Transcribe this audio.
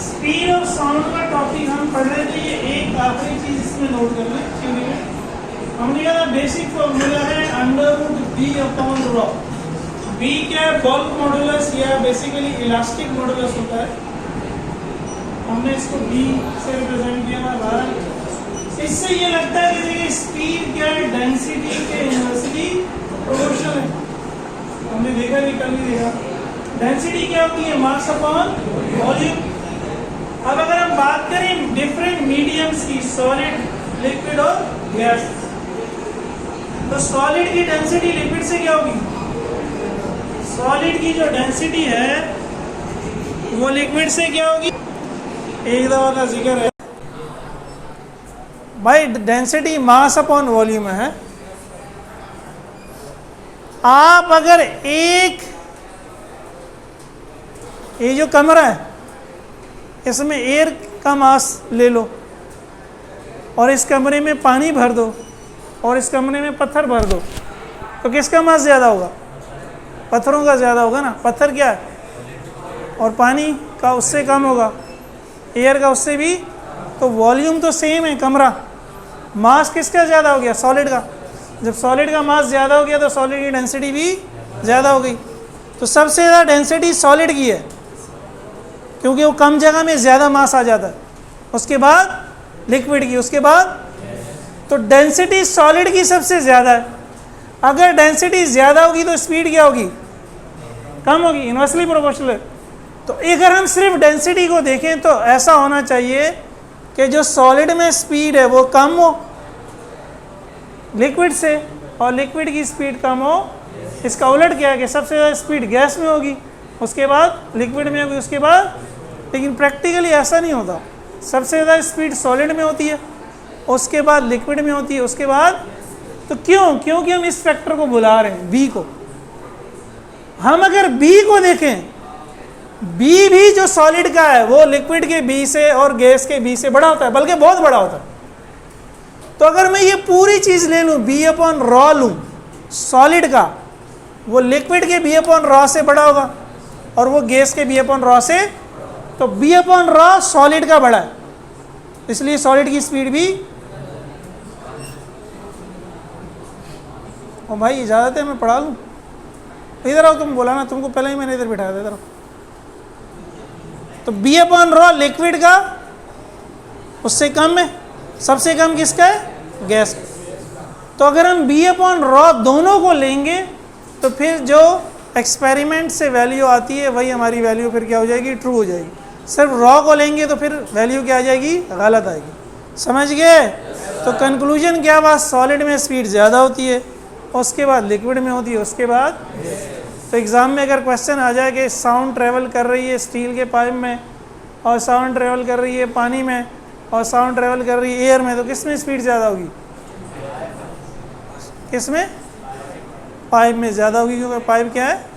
Speed of sound का topic हम पढ़ रहे थे। ये एक आखिरी चीज इसमें नोट कर लें थ्योरी में। हमने कहा बेसिक फॉर्मूला है √b/ρ। b क्या है? बल्क मॉडुलस या बेसिकली इलास्टिक मॉडुलस होता है। हमने इसको b से रिप्रेजेंट किया है। इससे ये लगता है कि देखिए स्पीड क्या है? डेंसिटी के इनवर्सली प्रोपोर्शनल है। हमने देखा भी, कल भी देखा। डेंसिटी क्या होती है? Mass upon volume. अब अगर हम बात करें डिफरेंट मीडियम्स की, सॉलिड, लिक्विड और गैस, तो सॉलिड की डेंसिटी लिक्विड से क्या होगी? सॉलिड की जो डेंसिटी है वो लिक्विड से क्या होगी? एक दफा का जिक्र है भाई, डेंसिटी मास अपॉन वॉल्यूम है। आप अगर ये जो कमरा है इसमें एयर का मास ले लो और इस कमरे में पानी भर दो और इस कमरे में पत्थर भर दो, तो किसका मास ज़्यादा होगा? पत्थरों का ज़्यादा होगा ना। पत्थर क्या है? और पानी का उससे कम होगा, एयर का उससे भी। तो वॉल्यूम तो सेम है कमरा, मास किसका ज़्यादा हो गया? सॉलिड का। जब सॉलिड का मास ज़्यादा हो गया तो सॉलिड की डेंसिटी भी ज़्यादा हो गई। तो सबसे ज़्यादा डेंसिटी सॉलिड की है क्योंकि वो कम जगह में ज़्यादा मास आ जाता है। उसके बाद लिक्विड की, उसके बाद तो डेंसिटी सॉलिड की सबसे ज़्यादा है। अगर डेंसिटी ज़्यादा होगी तो स्पीड क्या होगी? कम होगी, इनवर्सली प्रोपोर्शनल। तो अगर हम सिर्फ डेंसिटी को देखें तो ऐसा होना चाहिए कि जो सॉलिड में स्पीड है वो कम हो लिक्विड से और लिक्विड की स्पीड कम हो। इसका उलट क्या है कि सबसे ज़्यादा स्पीड गैस में होगी, उसके बाद लिक्विड में होगी, उसके बाद। लेकिन प्रैक्टिकली ऐसा नहीं होता। सबसे ज़्यादा स्पीड सॉलिड में होती है, उसके बाद लिक्विड में होती है, उसके बाद। तो क्यों? क्योंकि हम इस फैक्टर को बुला रहे हैं, बी को। हम अगर बी को देखें, बी भी जो सॉलिड का है वो लिक्विड के बी से और गैस के बी से बड़ा होता है, बल्कि बहुत बड़ा होता है। तो अगर मैं ये पूरी चीज़ ले लूँ, b/ρ लूँ सॉलिड का, वो लिक्विड के b/ρ से बड़ा होगा और वो गैस के b/ρ से। तो b/ρ सॉलिड का बड़ा है, इसलिए सॉलिड की स्पीड भी। और भाई इजाज़त है मैं पढ़ा लूँ? इधर आओ, तुम बोला ना, तुमको पहले ही मैंने इधर बिठाया था। इधर आओ। तो b/ρ लिक्विड का उससे कम है, सबसे कम किसका है? गैस। तो अगर हम b/ρ दोनों को लेंगे तो फिर जो एक्सपेरिमेंट से वैल्यू आती है वही हमारी वैल्यू फिर क्या हो जाएगी? ट्रू हो जाएगी। सिर्फ रॉ को लेंगे तो फिर वैल्यू क्या आ जाएगी? गलत आएगी। समझ गए? तो कंक्लूजन क्या हुआ? सॉलिड में स्पीड ज़्यादा होती है, उसके बाद लिक्विड में होती है, उसके बाद। तो एग्ज़ाम में अगर क्वेश्चन आ जाए कि साउंड ट्रेवल कर रही है स्टील के पाइप में, और साउंड ट्रेवल कर रही है पानी में, और साउंड ट्रेवल कर रही है एयर में, तो किस में स्पीड ज़्यादा होगी? किस में? पाइप में ज़्यादा होगी, क्योंकि पाइप क्या है?